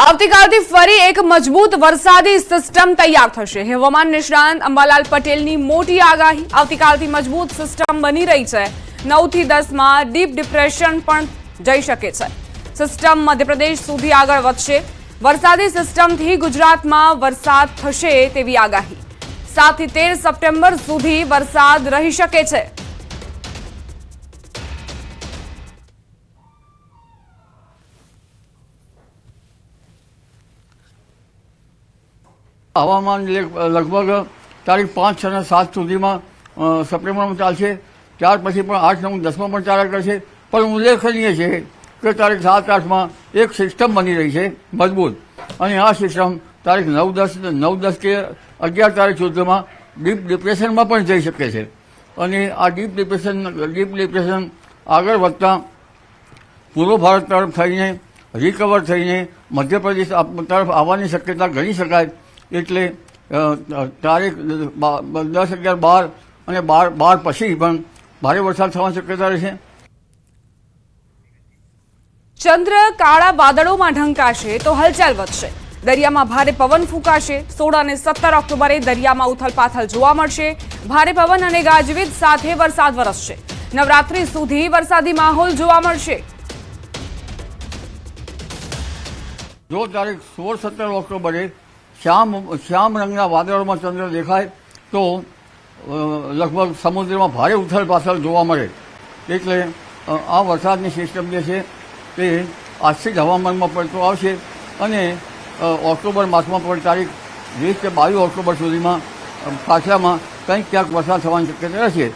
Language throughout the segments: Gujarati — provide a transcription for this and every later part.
આવતીકાલથી ફરી એક મજબૂત વરસાદી સિસ્ટમ તૈયાર થશે। હવામાન નિષ્ણાંત અંબાલાલ પટેલની મોટી આગાહી। આવતીકાલથી મજબૂત સિસ્ટમ બની રહી છે। 9 થી 10 માં ડીપ ડિપ્રેશન પણ જઈ શકે છે। સિસ્ટમ મધ્યપ્રદેશ સુધી આગળ વધશે। વરસાદી સિસ્ટમથી ગુજરાતમાં વરસાદ થશે તેવી આગાહી। 7 થી 13 સપ્ટેમ્બર સુધી વરસાદ રહી શકે છે। હવામાન લગભગ તારીખ 5, 6 અને 7 સુધીમાં સપ્ટેમ્બરમાં ચાલશે। ત્યાર પછી પણ 8, 9, 10માં પણ ચાલ્યા કરશે। પણ ઉલ્લેખનીય છે કે તારીખ 7, 8માં એક સિસ્ટમ બની રહી છે મજબૂત, અને આ સિસ્ટમ તારીખ 9, 10 કે 11 તારીખ સુધીમાં ડીપ ડિપ્રેશનમાં પણ જઈ શકે છે। અને આ ડીપ ડિપ્રેશન આગળ વધતા પૂર્વ ભારત તરફ થઈને રિકવર થઈને મધ્યપ્રદેશ તરફ આવવાની શક્યતા ગણી શકાય। એટલે તારીખ 10, 11, 12 અને 12 પછી પણ ભારે વરસાદ થવાની શક્યતા રહેશે। ચંદ્ર કાળા વાદળોમાં ઢંકાશે તો હલચલ વધશે। દરિયામાં ભારે પવન ફૂંકાશે। 16 અને 17 ઓક્ટોબરે દરિયામાં ઉથલપાથલ જોવા મળશે। ભારે પવન અને ગાજવીજ સાથે વરસાદ વરસશે। નવરાત્રી સુધી વરસાદી માહોલ જોવા મળશે। જો તારીખ 16, 17 ઓક્ટોબરે શ્યામ રંગના વાદળોમાં ચંદ્ર દેખાય તો લગભગ સમુદ્રમાં ભારે ઉથલપાથલ જોવા મળે। એટલે આ વરસાદની સિસ્ટમ જે છે તે આજથી જ હવામાનમાં પડતો આવશે, અને ઓક્ટોબર માસમાં પણ તારીખ 20 કે 22 ઓક્ટોબર સુધીમાં પાછળમાં કંઈક ક્યાંક વરસાદ થવાની શક્યતા રહેશે।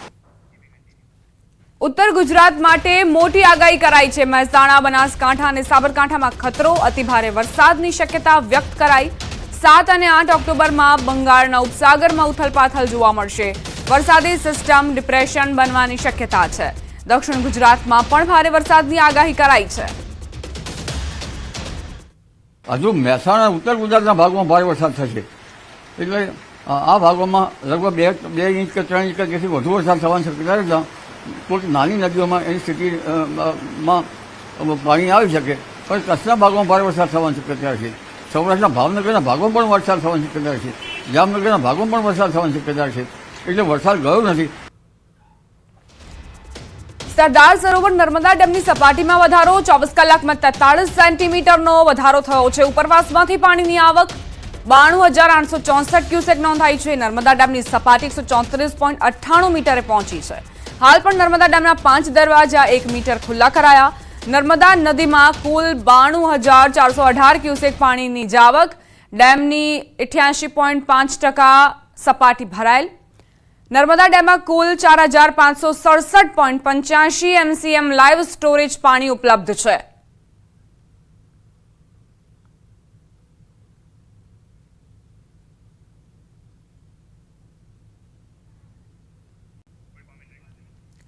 ઉત્તર ગુજરાત માટે મોટી આગાહી કરાઈ છે। મહેસાણા, બનાસકાંઠા અને સાબરકાંઠામાં ખતરો, અતિભારે વરસાદની શક્યતા વ્યક્ત કરાઈ। 7 અને 8 ઓક્ટોબરમાં બંગાળના ઉપસાગરમાં ઉથલપાથલ જોવા મળશે। વરસાદી સિસ્ટમ ડિપ્રેશન બનવાની શક્યતા છે। દક્ષિણ ગુજરાતમાં પણ ભારે વરસાદની આગાહી કરાઈ છે। હજુ મહેસાણા ઉત્તર ગુજરાતના ભાગમાં ભારે વરસાદ થશે। એટલે આ ભાગોમાં લગભગ 2 ઇંચ કે 3 ઇંચ જેથી વધુ વરસાદ થવાની શક્યતા રહેતા કોઈક નાની નદીઓમાં એની સ્થિતિમાં પાણી આવી શકે, પણ કચ્છના ભાગમાં ભારે વરસાદ થવાની શક્યતા રહેશે। સૌરાષ્ટ્રના ભાવનગરના ભાગોમાં પણ વરસાદ થવાની શક્યતા રહેશે। જામનગરના ભાગોમાં પણ વરસાદ થવાની શક્યતા રહેશે। એટલે વરસાદ ગયો નથી। સરદાર સરોવર નર્મદા ડેમની સપાટીમાં વધારો। 24 કલાકમાં 43 સેન્ટીમીટરનો વધારો થયો છે। ઉપરવાસમાંથી પાણીની આવક 92,864 ક્યુસેક નોંધાઈ છે। નર્મદા ડેમની સપાટી 134.98 મીટરે પહોંચી છે। હાલ પણ નર્મદા ડેમના 5 દરવાજા 1 મીટર ખુલ્લા કરાયા। નર્મદા નદીમાં કુલ 92,418 ક્યુસેક પાણીની જાવક। ડેમની 88.5% સપાટી ભરાયેલ। નર્મદા ડેમમાં કુલ 4,567.85 MCM લાઇવ સ્ટોરેજ પાણી ઉપલબ્ધ છે।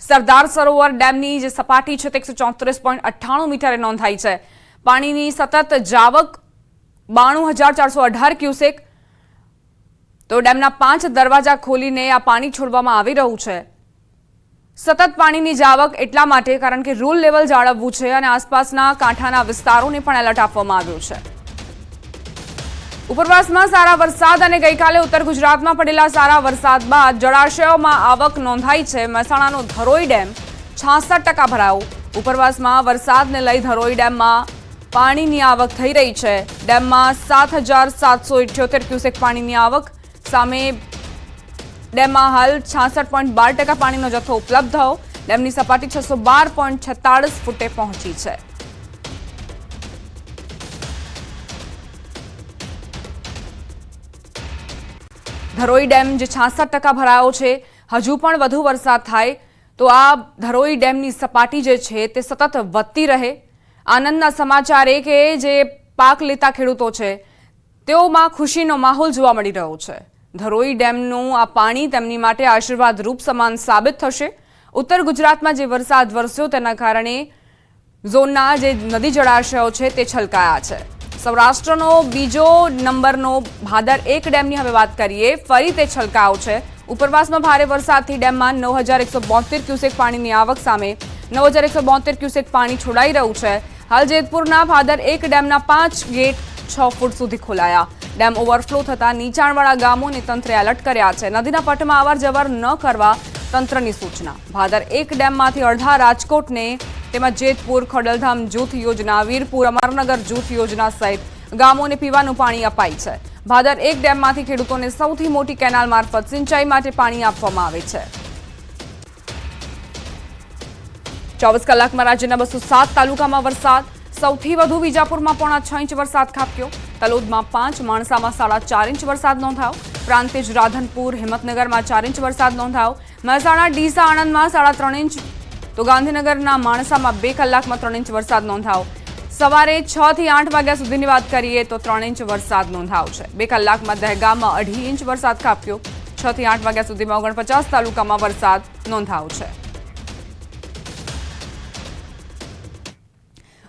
સરદાર સરોવર ડેમની જે સપાટી છે તે 134.98 મીટરે નોંધાઈ છે। પાણીની સતત જાવક 92,418 ક્યુસેક। તો ડેમના 5 દરવાજા ખોલીને આ પાણી છોડવામાં આવી રહ્યું છે। સતત પાણીની જાવક એટલા માટે કારણ કે રૂલ લેવલ જાળવવું છે, અને આસપાસના કાંઠાના વિસ્તારોને પણ એલર્ટ આપવામાં આવ્યું છે। ઉપરવાસમાં સારા વરસાદ અને ગઈકાલે ઉત્તર ગુજરાતમાં પડેલા સારા વરસાદ બાદ જળાશયોમાં આવક નોંધાઈ છે। મહેસાણાનો ધરોઈ ડેમ 66% ભરાયો। ઉપરવાસમાં વરસાદને લઈ ધરોઈ ડેમમાં પાણીની આવક થઈ રહી છે। ડેમમાં 7,778 ક્યુસેક પાણીની આવક સામે ડેમમાં હાલ 66.12% પાણીનો જથ્થો ઉપલબ્ધ થયો। ડેમની સપાટી 612.46 ફૂટે પહોંચી છે। ધરોઈ ડેમ જે 66% ભરાયો છે, હજુ પણ વધુ વરસાદ થાય તો આ ધરોઈ ડેમની સપાટી જે છે તે સતત વધતી રહે। આનંદના સમાચાર એ કે જે પાક લેતા ખેડૂતો છે તેઓમાં ખુશીનો માહોલ જોવા મળી રહ્યો છે। ધરોઈ ડેમનું આ પાણી તેમની માટે આશીર્વાદ રૂપ સમાન સાબિત થશે। ઉત્તર ગુજરાતમાં જે વરસાદ વરસ્યો તેના કારણે ઝોનના જે નદી જળાશયો છે તે છલકાયા છે। સૌરાષ્ટ્રનો બીજો નંબરનો ભાદર 1 ડેમની હવે વાત કરીએ, ફરી તે છલકાયો છે। ઉપરવાસમાં ભારે વરસાદથી ડેમમાં 9,172 ક્યુસેક પાણીની આવક સામે 9,172 ક્યુસેક પાણી છોડાઈ રહ્યું છે। હાલ જેતપુરના ભાદર 1 ડેમના 5 ગેટ 6 ફૂટ સુધી ખોલાયા. ડેમ ઓવરફ્લો થતાં નીચાણવાળા ગામોને તંત્રે એલર્ટ કર્યા છે. નદીના પટમાં અવરજવર ન કરવા તંત્રની સૂચના. ભાદર 1 ડેમમાંથી અડધા રાજકોટને, તેમાં જેતપુર, ખોડલધામ જૂથ યોજના, વીરપુર, અમરનગર જૂથ યોજના સહિત ગામોને પીવાનું પાણી અપાય છે. ભાદર 1 ડેમમાંથી ખેડૂતોને સૌથી મોટી કેનાલ મારફત સિંચાઈ માટે પાણી આપવામાં આવે છે. 24 કલાકમાં રાજ્યના 207 તાલુકામાં વરસાદ. સૌથી વધુ વિજાપુરમાં 6.5 ઇંચ વરસાદ ખાબક્યો. તલોદમાં 5, માણસામાં 4.5 ઇંચ વરસાદ નોંધાયો. પ્રાંતિજ, રાધનપુર, હિંમતનગરમાં 4 ઇંચ વરસાદ નોંધાયો. મહેસાણા, ડીસા, આણંદમાં 3.5 ઇંચ, તો ગાંધીનગરના માણસામાં 2 કલાકમાં 3 ઇંચ વરસાદ નોંધાયો. સવારે 6 થી 8 વાગ્યા સુધીની વાત કરીએ તો 3 ઇંચ વરસાદ નોંધાયો છે. 2 કલાકમાં દહેગામમાં 2.5 ઇંચ વરસાદ ખાબક્યો. 6 થી 8 વાગ્યા સુધીમાં 49 તાલુકામાં વરસાદ નોંધાયો છે.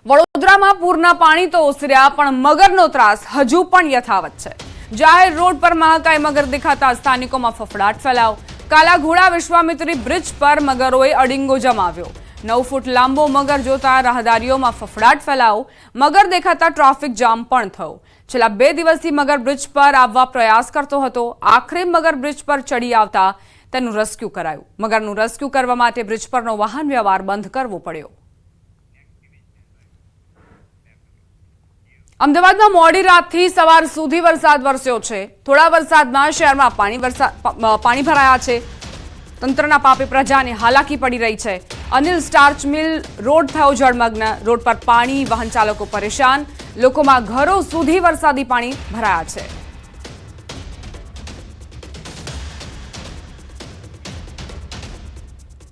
વડોદરામાં પૂરના પાણી તો ઓસર્યા, પણ મગરનો ત્રાસ હજુ પણ યથાવત છે. જાહેર રોડ પર મહાકાય મગર દેખાતા સ્થાનિકોમાં ફફડાટ ફેલાયો. કાલા ઘોડા વિશ્વામિત્રી બ્રિજ પર મગરોએ અડિંગો જમાવ્યો. 9 ફૂટ લાંબો મગર જોતા રાહદારીઓમાં ફફડાટ ફેલાયો. મગર દેખાતા ટ્રાફિક જામ પણ થયો. છેલ્લા 2 દિવસથી મગર બ્રિજ પર આવવા પ્રયાસ કરતો હતો. આખરે મગર બ્રિજ પર ચડી આવતા તેનું રેસ્ક્યુ કરાયું. મગરનું રેસ્ક્યુ કરવા માટે બ્રિજ પરનો વાહન વ્યવહાર બંધ કરવો પડ્યો. અમદાવાદમાં મોડી રાતથી સવાર સુધી વરસાદ વરસ્યો છે. થોડા વરસાદમાં શહેરમાં પાણી ભરાયા છે. તંત્રના પાપે પ્રજાને હાલાકી પડી રહી છે. અનિલ સ્ટાર્ચ મિલ રોડ થયો જળમગ્ન. રોડ પર પાણી, વાહન ચાલકો પરેશાન. લોકોમાં ઘરો સુધી વરસાદી પાણી ભરાયા છે.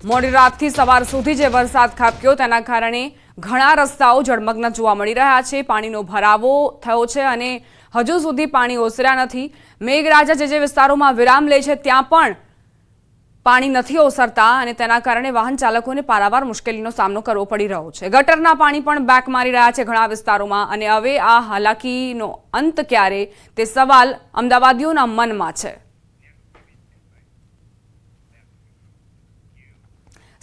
મોડી રાતથી સવાર સુધી જે વરસાદ ખાબક્યો તેના કારણે ઘણા રસ્તાઓ જળમગ્ન જોવા મળી રહ્યા છે. પાણીનો ભરાવો થયો છે અને હજુ સુધી પાણી ઓસર્યા નથી. મેઘરાજા જે વિસ્તારોમાં વિરામ લે છે ત્યાં પણ પાણી નથી ઓસરતા અને તેના કારણે વાહન ચાલકોને પારાવાર મુશ્કેલીનો સામનો કરવો પડી રહ્યો છે. ગટરના પાણી પણ બેક મારી રહ્યા છે ઘણા વિસ્તારોમાં અને હવે આ હાલાકીનો અંત ક્યારે તે સવાલ અમદાવાદીઓના મનમાં છે.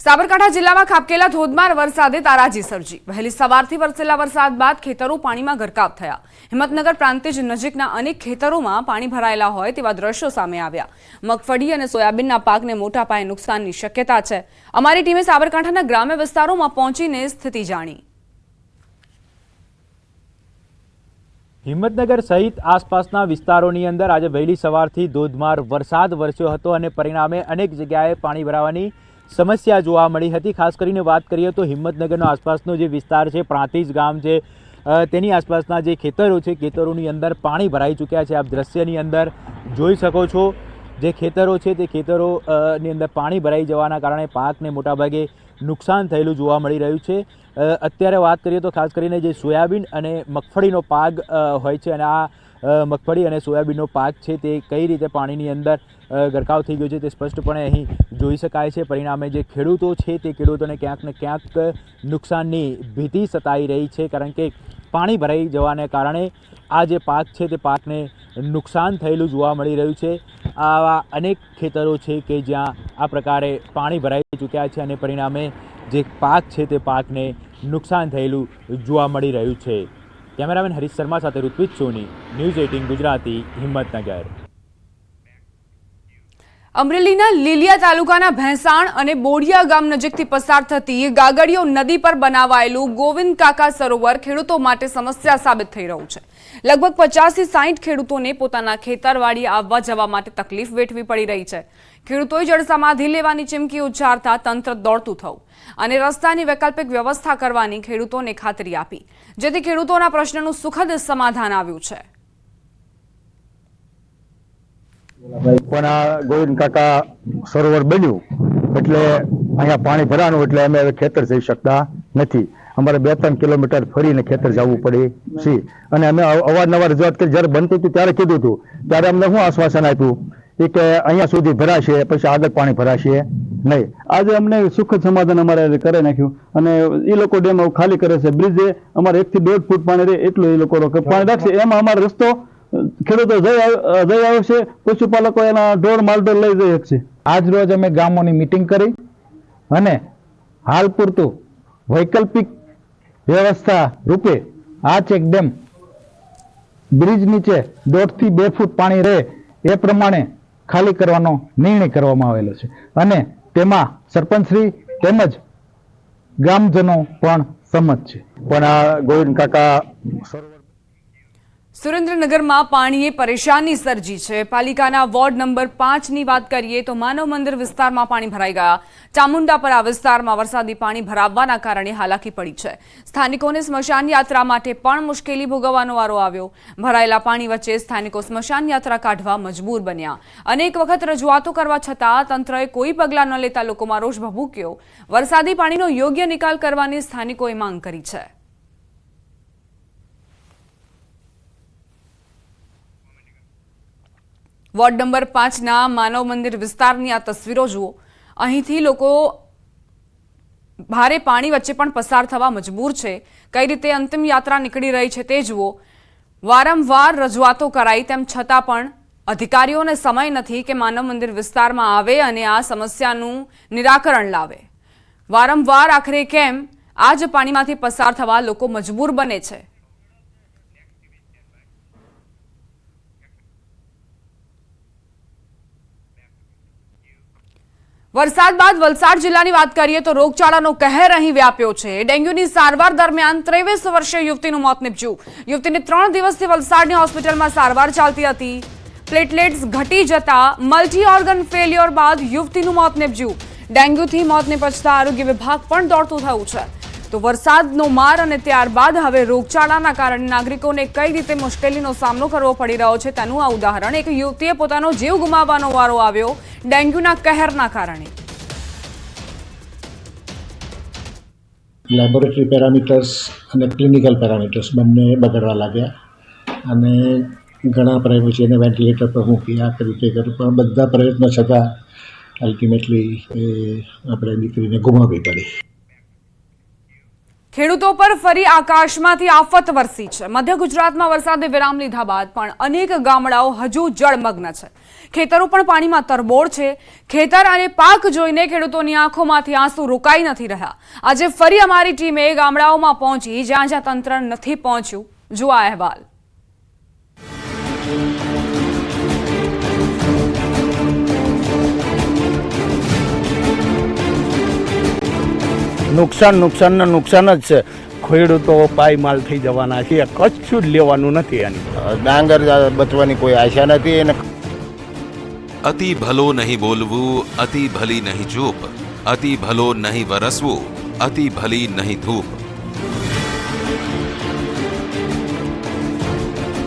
સાબરકાંઠા જિલ્લામાં ખાબકેલા ધોધમાર વરસાદે તારાજી સર્જી. વહેલી સવારથી વરસેલા વરસાદ બાદ ખેતરો પાણીમાં ગરકાવ થયા. હિંમતનગર પ્રાંતિજ નજીકના અનેક ખેતરોમાં પાણી ભરાયેલા હોય તેવા દ્રશ્યો સામે આવ્યા. મગફળી અને સોયાબીનના પાકને મોટા પાયે નુકસાનની શક્યતા છે. અમારી ટીમે સાબરકાંઠાના ગ્રામ્ય વિસ્તારોમાં પહોંચીને સ્થિતિ જાણી. હિંમતનગર સહિત આસપાસના વિસ્તારોની અંદર આજે વહેલી સવારથી ધોધમાર વરસાદ વરસ્યો હતો અને પરિણામે અનેક જગ્યાએ પાણી ભરાવાની સમસ્યા જોવા મળી હતી. ખાસ કરીને વાત કરીએ તો હિંમતનગરનો આસપાસનો જે વિસ્તાર છે, પ્રાંતિજ ગામ છે, તેની આસપાસના જે ખેતરો છે, ખેતરોની અંદર પાણી ભરાઈ ચૂક્યા છે. આપ દ્રશ્યની અંદર જોઈ શકો છો જે ખેતરો છે તે ખેતરોની અંદર પાણી ભરાઈ જવાના કારણે પાકને મોટાભાગે નુકસાન થયેલું જોવા મળી રહ્યું છે. અત્યારે વાત કરીએ તો ખાસ કરીને જે સોયાબીન અને મગફળીનો પાક હોય છે અને આ મગફળી અને સોયાબીનનો પાક છે તે કઈ રીતે પાણીની અંદર ગરકાવ થઈ ગયો છે તે સ્પષ્ટપણે અહીં જોઈ શકાય છે. પરિણામે જે ખેડૂતો છે તે ખેડૂતોને ક્યાંક ને ક્યાંક નુકસાનની ભીતિ સતાઈ રહી છે, કારણ કે પાણી ભરાઈ જવાને કારણે આ જે પાક છે તે પાકને નુકસાન થયેલું જોવા મળી રહ્યું છે. આવા અનેક ખેતરો છે કે જ્યાં આ પ્રકારે પાણી ભરાઈ ચૂક્યા છે અને પરિણામે જે પાક છે તે પાકને નુકસાન થયેલું જોવા મળી રહ્યું છે. કેમેરામેન હરીશ શર્મા સાથે ઋત્વિજ સોની, ન્યૂઝ 18 ગુજરાતી, હિંમતનગર. અમરેલીના લીલિયા તાલુકાના ભેંસાણ અને બોડિયા ગામ નજીકથી પસાર થતી ગાગડીઓ નદી પર બનાવાયેલું ગોવિંદ કાકા સરોવર ખેડૂતો માટે સમસ્યા સાબિત થઈ રહ્યું છે. લગભગ 50 થી 60 ખેડૂતોને પોતાના ખેતરવાડી આવવા જવા માટે તકલીફ વેઠવી પડી રહી છે. ખેડૂતોએ જળ સમાધિ લેવાની ચીમકી ઉચ્ચારતા તંત્ર દોડતું થયું અને રસ્તાની વૈકલ્પિક વ્યવસ્થા કરવાની ખેડૂતોને ખાતરી આપી, જેથી ખેડૂતોના પ્રશ્નનું સુખદ સમાધાન આવ્યું છે. પણ આ ગોવિંદ કાકા સરોવર બન્યું એટલે અહીંયા પાણી ભરાનું એટલે અમે હવે ખેતર જઈ શકતા નથી. અમારે 2-3 કિલોમીટર ફરીને ખેતર જવું પડે છે અને અમે અવારનવાર રજૂઆત કરી. જ્યારે બનતું હતું ત્યારે કીધું હતું, ત્યારે અમને શું આશ્વાસન આપ્યું કે અહીંયા સુધી ભરાશે, પછી આગળ પાણી ભરાશે નહીં. આજે અમને સુખદ સમાધાન અમારે કરી નાખ્યું અને એ લોકો ડેમ ખાલી કરે છે. બ્રિજે અમારે 1 થી 1.5 ફૂટ પાણી રહે એટલું એ લોકો પાણી રાખશે. એમાં અમારો રસ્તો ખેડૂતો જઈ આવશે, પશુપાલકો એના ઢોર માલઢોર લઈ જઈ શકશે. આજ રોજ અમે ગામોની મિટિંગ કરી અને હાલ પૂરતું વૈકલ્પિક વ્યવસ્થા રૂપે આ ચેક ડેમ બ્રિજ નીચે 1.5 થી 2 ફૂટ પાણી રહે એ પ્રમાણે ખાલી કરવાનો નિર્ણય કરવામાં આવેલો છે અને તેમાં સરપંચશ્રી તેમજ ગ્રામજનો પણ સંમત છે. પણ આ ગોવિંદ કાકા સુરેન્દ્રનગરમાં પાણીએ પરેશાની સર્જી છે. પાલિકાના વોર્ડ નંબર 5ની વાત કરીએ તો માનવ મંદિર વિસ્તારમાં પાણી ભરાઈ ગયા. ચામુંડાપરા વિસ્તારમાં વરસાદી પાણી ભરાવવાના કારણે હાલાકી પડી છે. સ્થાનિકોને સ્મશાન યાત્રા માટે પણ મુશ્કેલી ભોગવવાનો વારો આવ્યો. ભરાયેલા પાણી વચ્ચે સ્થાનિકો સ્મશાન યાત્રા કાઢવા મજબૂર બન્યા. અનેક વખત રજૂઆતો કરવા છતાં તંત્રએ કોઈ પગલાં ન લેતા લોકોમાં રોષ ભભૂક્યો. વરસાદી પાણીનો યોગ્ય નિકાલ કરવાની સ્થાનિકોએ માંગ કરી છે. વોર્ડ નંબર 5ના માનવ મંદિર વિસ્તારની આ તસવીરો જુઓ. અહીંથી લોકો ભારે પાણી વચ્ચે પણ પસાર થવા મજબૂર છે. કઈ રીતે અંતિમ યાત્રા નીકળી રહી છે તે જુઓ. વારંવાર રજૂઆતો કરાઈ તેમ છતાં પણ અધિકારીઓને સમય નથી કે માનવ મંદિર વિસ્તારમાં આવે અને આ સમસ્યાનું નિરાકરણ લાવે. વારંવાર આખરે કેમ આ જ પાણીમાંથી પસાર થવા લોકો મજબૂર બને છે. વરસાદ બાદ વલસાડ જિલ્લાની વાત કરીએ તો રોગચાળાનો કહેર અહીં વ્યાપ્યો છે. ડેન્ગ્યુની સારવાર દરમિયાન 23 વર્ષીય યુવતીનું મોત નીપજ્યું. યુવતીને 3 દિવસથી વલસાડની હોસ્પિટલમાં સારવાર ચાલતી હતી. પ્લેટલેટ્સ ઘટી જતા મલ્ટી ઓર્ગન ફેલ્યોર બાદ યુવતીનું મોત નીપજ્યું. ડેન્ગ્યુથી મોત નીપજતા આરોગ્ય વિભાગ પણ દોડતું થયું છે. તો વરસાદનો માર અને ત્યારબાદ હવે રોગચાળાના કારણે નાગરિકોને કઈ રીતે મુશ્કેલીનો સામનો કરવો પડી રહ્યો છે તેનું આ ઉદાહરણ. એક યુવતીએ પોતાનો જીવ ગુમાવવાનો વારો આવ્યો ડેન્ગ્યુના કહેરના કારણે. લેબોરેટરી પેરામીટર્સ અને ક્લિનિકલ પેરામીટર્સ બંને બગડવા લાગ્યા અને ઘણા પ્રયત્નો છે એને વેન્ટિલેટર પર મૂકી આ કરી તે કર્યું પણ બધા પ્રયત્નો છતાં અલ્ટિમેટલી આપણે દીકરીને ગુમાવવી પડી. ખેડૂતો પર ફરી આકાશમાંથી આફત વરસી છે. મધ્ય ગુજરાતમાં વરસાદે વિરામ લીધા બાદ પણ અનેક ગામડાઓ હજુ જળમગ્ન છે. ખેતરો પણ પાણીમાં તરબોળ છે. ખેતર અને પાક જોઈને ખેડૂતોની આંખોમાંથી આંસુ રોકાઈ નથી રહ્યા. આજે ફરી અમારી ટીમે ગામડાઓમાં પહોંચી જ્યાં જ્યાં તંત્ર નથી પહોંચ્યું. જુઓ આ અહેવાલ. નુકસાન જ છે. ખેડૂતો પાયમાલ થઈ જવાના છે. કચ્છું જ લેવાનું નથી. આની ડાંગર બચવાની કોઈ આશા નથી. એને અતિ ભલો નહીં બોલવું, અતિ ભલી નહીં ચૂપ, અતિ ભલો નહીં વરસવું, અતિ ભલી નહીં ધૂપ.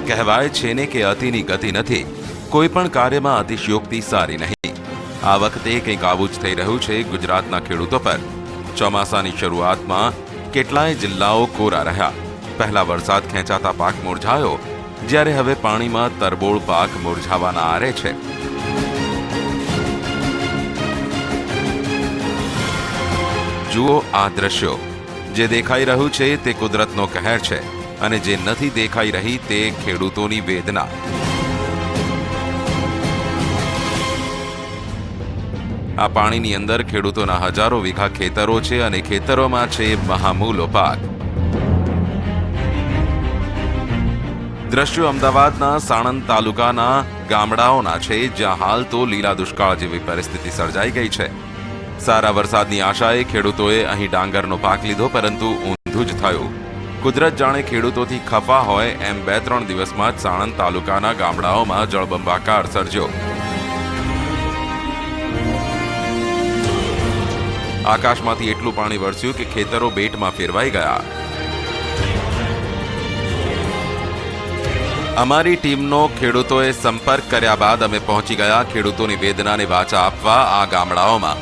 કહેવાય છે ને કે અતિની ગતિ નથી. કોઈ પણ કાર્યમાં અતિશયોક્તિ સારી નહીં. આ વખતે કંઈક આવું જ થઈ રહ્યું છે ગુજરાતના ખેડૂતો પર. ચોમાસાની શરૂઆતમાં કેટલાય જિલ્લાઓ કોરા રહ્યા. પહેલા વરસાદ ખેંચાતા પાક મુરઝાયો, જ્યારે હવે પાણીમાં તરબોળ પાક મુરઝાવાના આરે છે. જુઓ આ દ્રશ્યો. જે દેખાઈ રહ્યું છે તે કુદરતનો કહેર છે અને જે નથી દેખાઈ રહી તે ખેડૂતોની વેદના. આ પાણીની અંદર ખેડૂતોના હજારો વીઘા ખેતરો છે અને ખેતરોમાં છે મહામૂલો પાક. દ્રશ્યો અમદાવાદના સાણંદ તાલુકાના ગામડાઓના છે, જ્યાં હાલ તો લીલા દુષ્કાળ જેવી પરિસ્થિતિ સર્જાઈ ગઈ છે. સારા વરસાદની આશાએ ખેડૂતોએ અહીં ડાંગરનો પાક લીધો, પરંતુ ઊંધું જ થયું. કુદરત જાણે ખેડૂતોથી ખફા હોય એમ 2-3 દિવસમાં જ સાણંદ તાલુકાના ગામડાઓમાં જળબંબાકાર સર્જ્યો. આકાશમાંથી એટલું પાણી વરસ્યું કે ખેતરો બેટમાં ફેરવાઈ ગયા. અમારી ટીમનો ખેડૂતોએ સંપર્ક કર્યા બાદ અમે પહોંચી ગયા ખેડૂતોની વેદનાને વાચા આપવા આ ગામડાઓમાં.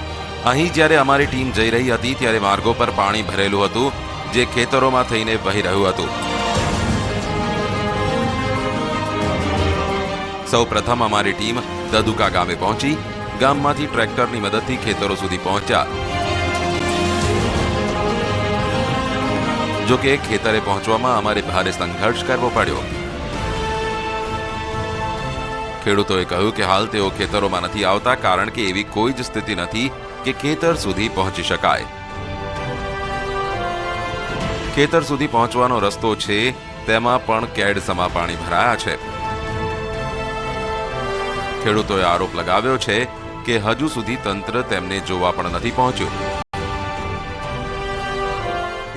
અહીં જ્યારે અમારી ટીમ જઈ રહી હતી ત્યારે માર્ગો પર પાણી ભરેલું હતું, જે ખેતરોમાં થઈને વહી રહ્યું હતું. સૌ પ્રથમ અમારી ટીમ દદુકા ગામે પહોંચી. ગામમાંથી ટ્રેક્ટરની મદદથી ખેતરો સુધી પહોંચ્યા. જો કે ખેતરે પહોંચવામાં અમારે ભારે સંઘર્ષ કરવો પડ્યો. ખેડૂતોએ કહ્યું કે હાલ તેઓ ખેતરોમાં નથી આવતા, કારણ કે એવી કોઈ જ સ્થિતિ નથી કે ખેતર સુધી પહોંચી શકાય. ખેતર સુધી પહોંચવાનો રસ્તો છે તેમાં પણ કેડસમાં પાણી ભરાયા છે. ખેડૂતોએ આરોપ લગાવ્યો છે કે હજુ સુધી તંત્ર તેમને જોવા પણ નથી પહોંચ્યું.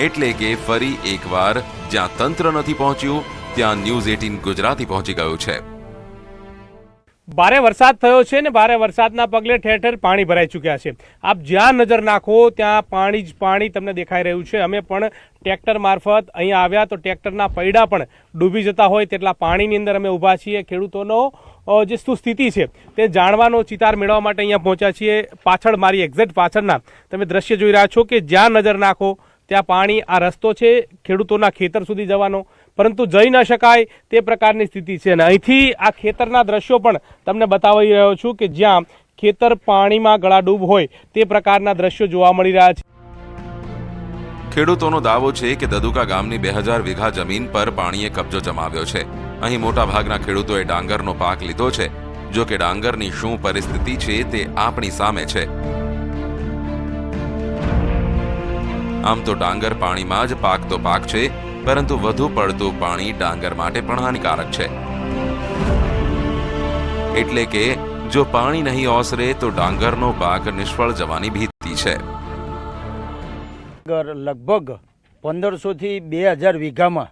એટલે કે ફરી એકવાર જ્યાં તંત્ર નથી પહોંચ્યું ત્યાં ન્યૂઝ 18 ગુજરાતી પહોંચી ગયું છે. ભારે વરસાદ થયો છે ને ભારે વરસાદના પગલે ઠેર ઠેર પાણી ભરાઈ ચૂક્યા છે. આપ જ્યાં નજર નાખો ત્યાં પાણી જ પાણી તમને દેખાઈ રહ્યું છે. અમે પણ ટ્રેક્ટર મારફત અહીંયા આવ્યા તો ટ્રેક્ટરના પૈડા પણ ડૂબી જતા હોય તેટલા પાણીની અંદર અમે ઊભા છીએ. ખેડૂતોનો જે શું સ્થિતિ છે તે જાણવાનો ચિતાર મેળવવા માટે અહીંયા પહોંચ્યા છીએ. પાછળ મારી એક્ઝેક્ટ પાછળના તમે દ્રશ્ય જોઈ રહ્યા છો કે જ્યાં નજર નાખો ત્યાં પાણી. આ રસ્તો છે ખેડૂતોના ખેતર સુધી જવાનો, પરંતુ જઈ ન શકાય તે પ્રકારની સ્થિતિ છે. અને અહીંથી આ ખેતરના દ્રશ્યો પણ તમને બતાવી રહ્યો છું કે જ્યાં ખેતર પાણીમાં ગળાડૂબ હોય તે પ્રકારના દ્રશ્યો જોવા મળી રહ્યા છે. ખેડૂતોનો દાવો છે કે દદુકા ગામની 2000 વીઘા જમીન પર પાણીએ કબજો જમાવ્યો છે. અહીં મોટા ભાગના ખેડૂતોએ ડાંગરનો પાક લીધો છે. જો કે ડાંગરની શું પરિસ્થિતિ છે તે આપણી સામે છે. આમ તો ડાંગર પાણીમાં જ પાકતો પાક છે, પરંતુ વધુ પડતું પાણી ડાંગર માટે પણ હાનિકારક છે. એટલે કે જો પાણી નહીં ઓસરે તો ડાંગરનો પાક નિષ્ફળ જવાની ભીતિ છે. લગભગ 1500 થી 2000 વીઘામાં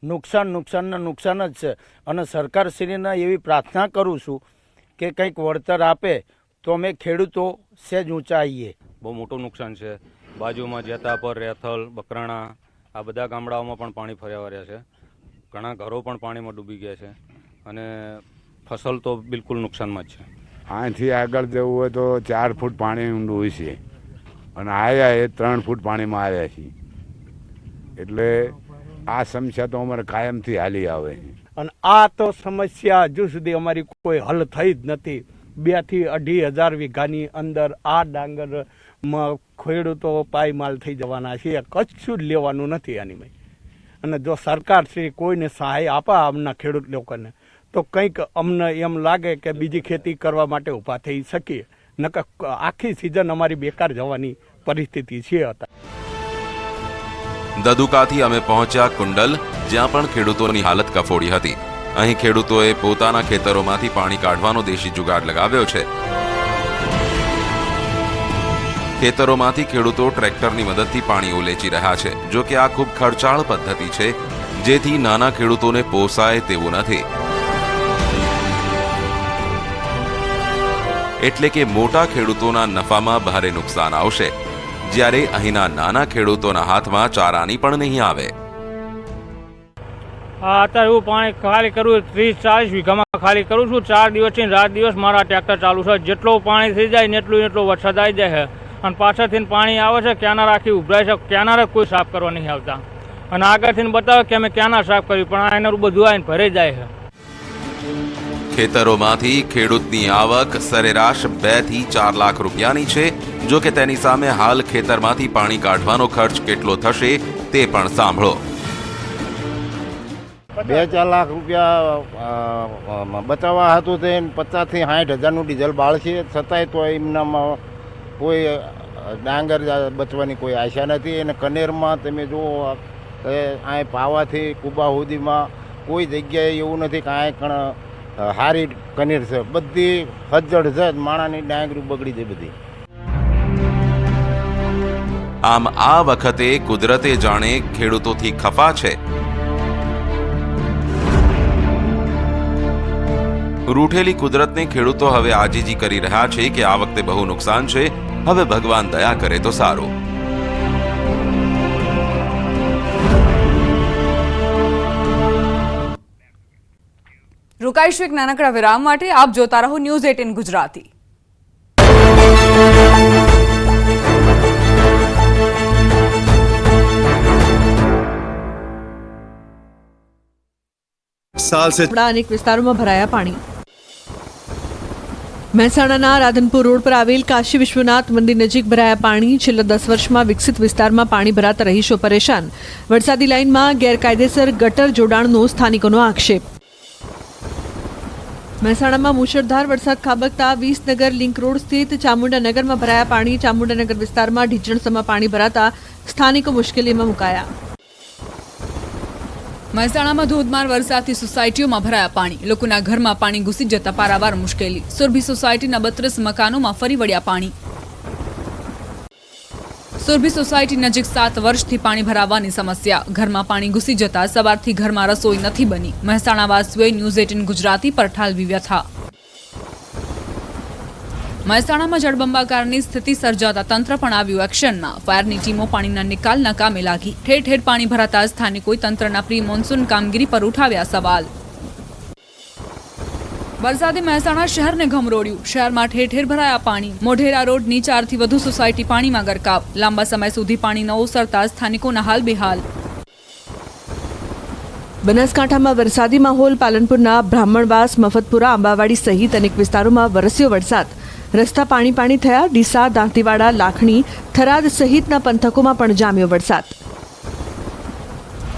નુકસાન જ છે. અને સરકારશ્રીને એવી પ્રાર્થના કરું છું કે કંઈક વળતર આપે તો અમે ખેડૂતો સહેજ ઊંચા આવીએ. બહુ મોટું નુકસાન છે. બાજુમાં જેતાપર, રેથલ, બકરાણા આ બધા ગામડાઓમાં પણ પાણી ફર્યા વર્યા છે. ઘણા ઘરો પણ પાણીમાં ડૂબી ગયા છે અને ફસલ તો બિલકુલ નુકસાનમાં જ છે. અહીંથી આગળ જવું હોય તો 4 ફૂટ પાણી ઊંડું હોય છે અને આવ્યા એ 3 ફૂટ પાણીમાં આવ્યા છીએ. એટલે આ સમસ્યા તો અમારે કાયમથી હાલી આવે. અને આ તો સમસ્યા હજુ સુધી અમારી કોઈ હલ થઈ જ નથી. 2 થી 2.5 વીઘાની અંદર આ ડાંગરમાં ખેડૂતો પાયમાલ થઈ જવાના છે. કશું જ લેવાનું નથી આની. અને જો સરકાર શ્રી કોઈને સહાય આપે આમના ખેડૂત લોકોને તો કંઈક અમને એમ લાગે કે બીજી ખેતી કરવા માટે ઊભા થઈ શકીએ. નકર આખી સિઝન અમારી બેકાર જવાની પરિસ્થિતિ છે. દદુકાથી અમે પહોંચ્યા કુંડલ, જ્યાં પણ ખેડૂતોની હાલત કફોડી હતી. અહીં ખેડૂતોએ પોતાના ખેતરોમાંથી પાણી કાઢવાનો દેશી જુગાડ લગાવ્યો છે. ખેતરોમાંથી ખેડૂતો ટ્રેક્ટરની મદદથી પાણી ઉલેચી રહ્યા છે. જો કે આ ખૂબ ખર્ચાળ પદ્ધતિ છે, જેથી નાના ખેડૂતોને પોસાય તેવું નથી. એટલે કે મોટા ખેડૂતોના નફામાં ભારે નુકસાન આવશે, જ્યારે અહીંના નાના ખેડૂતોના હાથમાં ચારાની પણ નહીં આવે. અત્યારે હું પાણી ખાલી કરું 30-40 વીઘામાં ખાલી કરું છું. 4 દિવસથી રાત દિવસ મારા ટ્રેક્ટર ચાલુ છે. જેટલો પાણી થઈ જાય ને એટલો વરસાદ આવી જાય છે. અને પાછળથી પાણી આવે છે, કેનાર આખી ઉભરાય છે. કેનાર કોઈ સાફ કરવા નહીં આવતા. અને આગળથી બતાવે કે અમે કેનાર સાફ કર્યું, પણ આ એનું બધું આવીને ભરાઈ જાય છે. ખેતરોમાંથી ખેડૂતની આવક સરેરાશ 2 થી 4 લાખ રૂપિયાની છે. જો કે તેની સામે હાલ ખેતરમાંથી પાણી કાઢવાનો ખર્ચ કેટલો થશે તે પણ સાંભળો. 2-4 લાખ રૂપિયા બચાવવા હતું તે 50 થી 60 હજારનું ડીઝલ બાળશે. છતાંય તો એમનામાં કોઈ ડાંગર બચવાની કોઈ આશા નથી. અને કનેરમાં તમે જુઓ આ પાવાથી કુબા સુધીમાં કોઈ જગ્યાએ એવું નથી કે આ કણ હારી કનેર છે. બધી હજ્જડ છે. માણાની ડાંગરી બગડી જાય બધી. આમ આ વખતે કુદરતે જાણે ખેડૂતોથી ખફા છે. રૂઠેલી કુદરતને ખેડૂતો હવે આજીજી કરી રહ્યા છે કે આ વખતે બહુ નુકસાન છે. હવે ભગવાન દયા કરે તો સારું. રોકાઈશું એક નાનકડા વિરામ માટે. આપ જોતા રહો ન્યૂઝ 18 ગુજરાતી. અનેક વિસ્તારોમાં ભરાયા પાણી. મહેસાણાના રાધનપુર રોડ પર આવેલ કાશી વિશ્વનાથ મંદિર નજીક ભરાયા પાણી. છેલ્લા 10 વર્ષમાં વિકસિત વિસ્તારમાં પાણી ભરાતા રહીશો પરેશાન. વરસાદી લાઇનમાં ગેરકાયદેસર ગટર જોડાણનો સ્થાનિકોનો આક્ષેપ. મહેસાણામાં મુશળધાર વરસાદ ખાબકતા વિસનગર લિંક રોડ સ્થિત ચામુંડાનગરમાં ભરાયા પાણી. ચામુંડાનગર વિસ્તારમાં ઢીચણસમાં પાણી ભરાતા સ્થાનિકો મુશ્કેલીમાં મુકાયા. મહેસાણામાં ધોધમાર વરસાદથી સોસાયટીઓમાં ભરાયા પાણી, લોકોના ઘરમાં પાણી ઘૂસી જતા પારાવાર મુશ્કેલી. સુરભી સોસાયટીના 32 મકાનોમાં ફરી વળ્યા પાણી. સુરભી સોસાયટી નજીક 7 વર્ષથી પાણી ભરાવાની સમસ્યા. ઘરમાં પાણી ઘૂસી જતા સવારથી ઘરમાં રસોઈ નથી બની. મહેસાણાવાસીઓએ ન્યૂઝ 18 ગુજરાતી પર ઠાલવી વ્યથા. મહેસાણામાં જળબંબાકારની સ્થિતિ સર્જાતા તંત્ર પણ આવ્યું એક્શનમાં. ફાયરની ટીમો પાણીના નિકાલના કામે લાગી. ઠેર ઠેર પાણી ભરાતા સ્થાનિકોએ તંત્રના પ્રી મોન્સૂન કામગીરી પર ઉઠાવ્યા સવાલ. વરસાદે મહેસાણા શહેરને ગમરોડ્યું. શહેરમાં ઠેર ઠેર ભરાયા પાણી. મોઢેરા રોડની 4 થી વધુ સોસાયટી પાણીમાં ગરકાવ. લાંબા સમય સુધી પાણી ન ઓસરતા સ્થાનિકોના હાલ બેહાલ. બનાસકાંઠામાં વરસાદી માહોલ. પાલનપુરના બ્રાહ્મણવાસ, મફતપુરા, આંબાવાડી સહિત અનેક વિસ્તારોમાં વરસ્યો વરસાદ. રસ્તા પાણી પાણી થયા. ડીસા, દાંતીવાડા, લાખણી, થરાદ સહિતના પંથકોમાં પણ જામ્યો વરસાદ.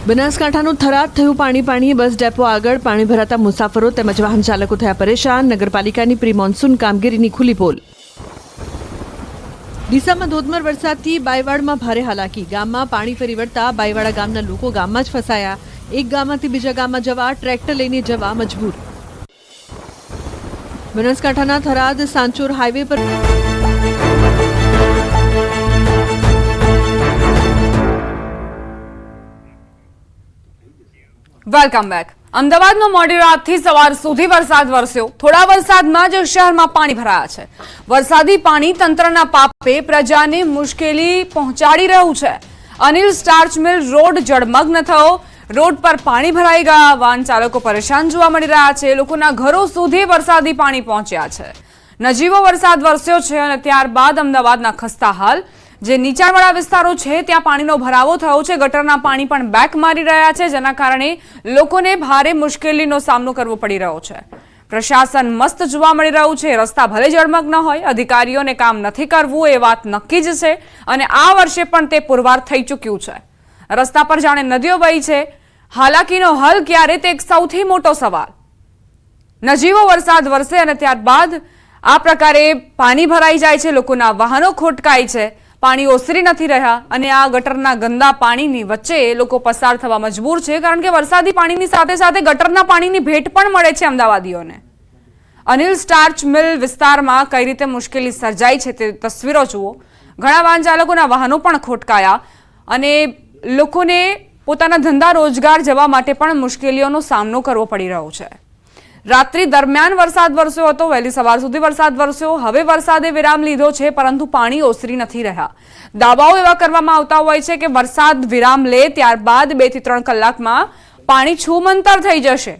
બનાસકાંઠાનું થરાદ થયું પાણી પાણી. બસ ડેપો આગળ પાણી ભરાતા મુસાફરો તેમજ વાહન ચાલકો થયા પરેશાન. નગરપાલિકાની પ્રી મોન્સૂન કામગીરીની ખુલ્લી પોલ. ડીસામાં ધોધમાર વરસાદથી બાયવાડમાં ભારે હાલાકી. ગામમાં પાણી ફરી વળતા બાયવાડા ગામના લોકો ગામમાં જ ફસાયા. એક ગામમાંથી બીજા ગામમાં જવા ટ્રેક્ટર લઈને જવા મજબૂર. બનાસકાંઠાના થરાદ સાંચોર હાઈવે પર વેલકમ બેક. અમદાવાદમાં મોડી રાતથી સવાર સુધી વરસાદ વરસ્યો. થોડા વરસાદમાં જ શહેરમાં પાણી ભરાયા છે. વરસાદી પાણી તંત્રના પાપે પ્રજાને મુશ્કેલી પહોંચાડી રહ્યું છે. અનિલ સ્ટાર્ચ મિલ રોડ જળમગ્ન થયો. રોડ પર પાણી ભરાઈ ગયા. વાહન ચાલકો પરેશાન જોવા મળી રહ્યા છે. લોકોના ઘરો સુધી વરસાદી પાણી પહોંચ્યા છે. નજીવો વરસાદ વરસ્યો છે અને ત્યારબાદ અમદાવાદના ખસ્તા હાલ. જે નીચાણવાળા વિસ્તારો છે ત્યાં પાણીનો ભરાવો થયો છે. ગટરના પાણી પણ બેક મારી રહ્યા છે, જેના કારણે લોકોને ભારે મુશ્કેલીનો સામનો કરવો પડી રહ્યો છે. પ્રશાસન મસ્ત જોવા મળી રહ્યું છે. રસ્તા ભલે જળમગ્ન હોય, અધિકારીઓને કામ નથી કરવું એ વાત નક્કી જ છે અને આ વર્ષે પણ તે પુરવાર થઈ ચૂક્યું છે. રસ્તા પર જાણે નદીઓ વહી છે. હાલાકીનો હલ ક્યારે તે એક સૌથી મોટો સવાલ. નજીવો વરસાદ વરસે અને ત્યારબાદ આ પ્રકારે પાણી ભરાઈ જાય છે. લોકોના વાહનો ખોટકાય છે. પાણી ઓસરી નથી રહ્યા અને આ ગટરના ગંદા પાણીની વચ્ચે લોકો પસાર થવા મજબૂર છે, કારણ કે વરસાદી પાણીની સાથે સાથે ગટરના પાણીની ભેટ પણ મળે છે અમદાવાદીઓને. અનિલ સ્ટાર્ચ મિલ વિસ્તારમાં કઈ રીતે મુશ્કેલી સર્જાઈ છે તે તસવીરો જુઓ. ઘણા વાહન ચાલકોના વાહનો પણ ખોટકાયા અને લોકોને પોતાના ધંધા રોજગાર જવા માટે પણ મુશ્કેલીઓનો સામનો કરવો પડી રહ્યો છે. રાત્રિ દરમિયાન વરસાદ વરસ્યો હતો. વહેલી સવાર સુધી વરસાદ વરસ્યો. હવે વરસાદે વિરામ લીધો છે, પરંતુ પાણી ઓસરી નથી રહ્યા. દાવાઓ એવા કરવામાં આવતા હોય છે કે વરસાદ વિરામ લે ત્યારબાદ 2 થી 3 કલાકમાં પાણી છૂમંતર થઈ જશે,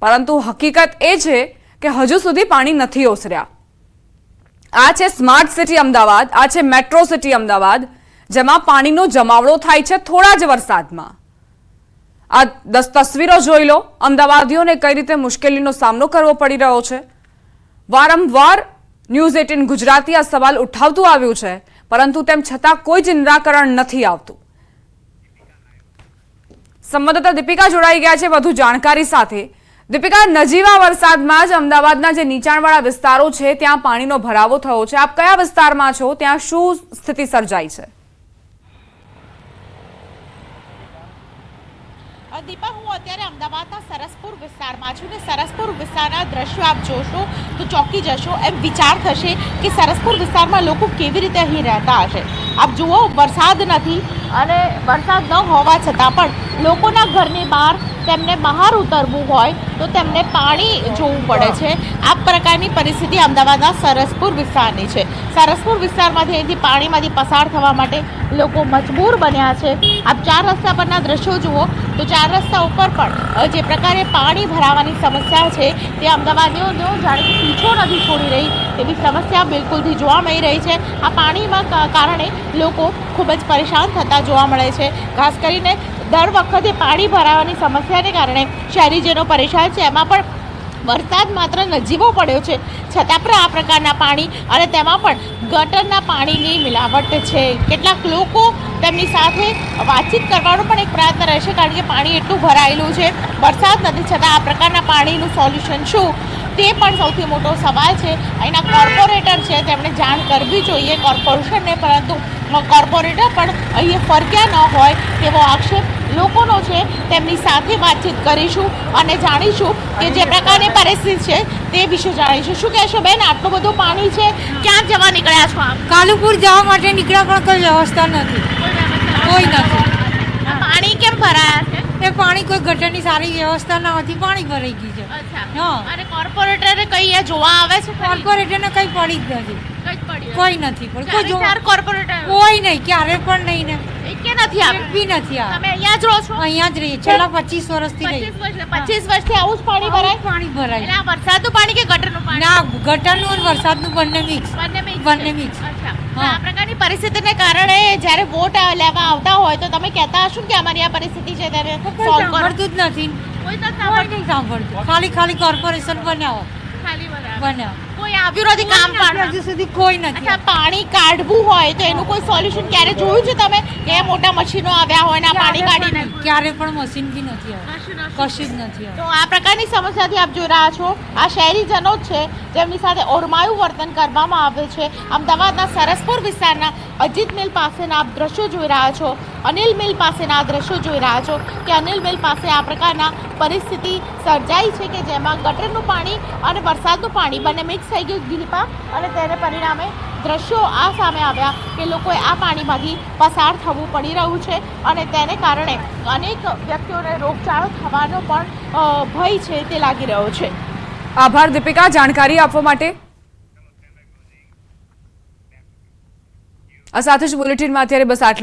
પરંતુ હકીકત એ છે કે હજુ સુધી પાણી નથી ઓસર્યા. આ છે સ્માર્ટ સિટી અમદાવાદ, આ છે મેટ્રો સિટી અમદાવાદ, જેમાં પાણીનો જમાવડો થાય છે થોડા જ વરસાદમાં. આ 10 તસવીરો જોઈ લો. અમદાવાદીઓને કઈ રીતે મુશ્કેલીનો સામનો કરવો પડી રહ્યો છે. વારંવાર ન્યૂઝ 18 ગુજરાતી આ સવાલ ઉઠાવતું આવ્યું છે, પરંતુ તેમ છતાં કોઈ જ નિરાકરણ નથી આવતું. સંવાદદાતા દીપિકા જોડાઈ ગયા છે વધુ જાણકારી સાથે. દીપિકા, નજીવા વરસાદમાં જ અમદાવાદના જે નીચાણવાળા વિસ્તારો છે ત્યાં પાણીનો ભરાવો થયો છે. આપ કયા વિસ્તારમાં છો? ત્યાં શું સ્થિતિ સર્જાઈ છે? દીપા, હું અત્યારે અમદાવાદના સરસપુર વિસ્તારમાં છું ને સરસપુર વિસ્તારના દ્રશ્યો આપ જોશો તો ચોંકી જશો. એમ વિચાર થશે કે સરસપુર વિસ્તારમાં લોકો કેવી રીતે અહીં રહેતા હશે. આપ જુઓ, વરસાદ નથી અને વરસાદ ન હોવા છતાં પણ લોકોના ઘરની બહાર તેમને બહાર ઉતરવું હોય તો તેમને પાણી જોવું પડે છે. આ પ્રકારની પરિસ્થિતિ અમદાવાદના સરસપુર વિસ્તારની છે. સરસપુર વિસ્તારમાંથી અહીંથી પાણીમાંથી પસાર થવા માટે લોકો મજબૂર બન્યા છે. આપ 4 રસ્તા પરના દ્રશ્યો જુઓ તો 4 રસ્તા ઉપર પણ જે પ્રકારે પાણી ભરાવાની સમસ્યા છે તે અમદાવાદીઓનો જાણે કે પીછો નથી છોડી રહી તેવી સમસ્યા બિલકુલથી જોવા મળી રહી છે. આ પાણીમાં કારણે લોકો ખૂબ જ પરેશાન થતા જોવા મળે છે. ખાસ કરીને દર વખતે પાણી ભરાવાની સમસ્યાને કારણે શહેરીજનો પરેશાન છે. એમાં પણ વરસાદ માત્ર નજીવો પડ્યો છે છતાં પણ આ પ્રકારના પાણી અને તેમાં પણ ગટરના પાણીની મિલાવટ છે. કેટલાક લોકો તેમની સાથે વાતચીત કરવાનો પણ એક પ્રયત્ન રહેશે, કારણ કે પાણી એટલું ભરાયેલું છે. વરસાદ નથી છતાં આ પ્રકારના પાણીનું સોલ્યુશન શું તે પણ સૌથી મોટો સવાલ છે. અહીંના કોર્પોરેટર છે તેમણે જાણ કરવી જોઈએ કોર્પોરેશનને, પરંતુ કોર્પોરેટર પણ અહીં ફરક્યા ન હોય તેવો આક્ષેપ લોકોનો છે તેમની સાથે વાતચીત કરીશું અને જાણીશું કે જે પ્રકારની પરિસ્થિતિ છે તે વિશે જાણીશું. શું કહેશો બેન, આટલું બધું પાણી છે, ક્યાં જવા નીકળ્યા છો આપ? કાલુપુર જવા માટે નીકળ્યા પણ કોઈ વ્યવસ્થા નથી, કોઈ નથી. પાણી કેમ ભરાયા છે? એ પાણી કોઈ ગટરની સારી વ્યવસ્થા ના હતી, પાણી ભરાઈ ગયું છે. અચ્છા. અને કોર્પોરેટરે કઈ અહીંયા જોવા આવે છે? કોર્પોરેટરને કઈ પડી જ નથી, કોઈ નથી પણ કોઈ ચાર કોર્પોરેટર કોઈ નહીં, ક્યારે પણ નહીં ને કે નથી આવે બી નથી આવે. તમે અહીંયા જ રહો છો? અહીંયા જ રહીએ, છેલ્લા 25 વર્ષથી રહીએ. 25 વર્ષથી આવું જ પાણી ભરાય? પાણી ભરાય. એટલે આ વરસાદનું પાણી કે ગટરનું પાણી? ના, ગટરનું અને વરસાદનું બંને મિક્સ. બંને મિક્સ. અચ્છા. આ પ્રકારની પરિસ્થિતિને કારણે જ્યારે વોટ લેવા આવતા હોય તો તમે કહેતા હશો કે અમારી આ પરિસ્થિતિ છે તેને સોલ્વ કરો. સાંભળતું જ નથી, કોઈ નહીં સાંભળતું. ખાલી કોર્પોરેશન બનાવો, બનાવો. કોઈ આવ્યું નથી કામ પણ હજુ સુધી કોઈ નથી. અચ્છા, પાણી કાઢવું હોય તો એનું કોઈ સોલ્યુશન ક્યારે જોયું છે તમે કે મોટા મશીનો આવ્યા હોય ને આ પાણી કાઢીને? ક્યારે પણ મશીન બી નથી આવ્યું, કશું જ નથી આવ્યું. તો આ પ્રકારની સમસ્યાથી આપ જોઈ રહ્યા છો આ શહેરીજનો જ છે જેમની સાથે ઓરમાયું વર્તન કરવામાં આવે છે. અમદાવાદના સરસપુર વિસ્તારના અજીત મિલ પાસેના આપ દ્રશ્યો જોઈ રહ્યા છો, અનિલ મિલ પાસેના આ દ્રશ્યો જોઈ રહ્યા છો કે અનિલ મિલ પાસે આ પ્રકારના પરિસ્થિતિ સર્જાઈ છે કે જેમાં ગટરનું પાણી અને વરસાદનું પાણી બંને મિક્સ થઈ ગયું ગીલીપા, અને તેને પરિણામે દ્રશ્યો આ સામે આવ્યા કે લોકોએ આ પાણીમાંથી પસાર થવું પડી રહ્યું છે અને તેને કારણે અનેક વ્યક્તિઓને રોગચાળો થવાનો પણ ભય છે તે લાગી રહ્યો છે. આભાર દીપિકા જાણકારી આપવા માટે. આ સાથે જ બુલેટિનમાં અત્યારે બસ આટલું.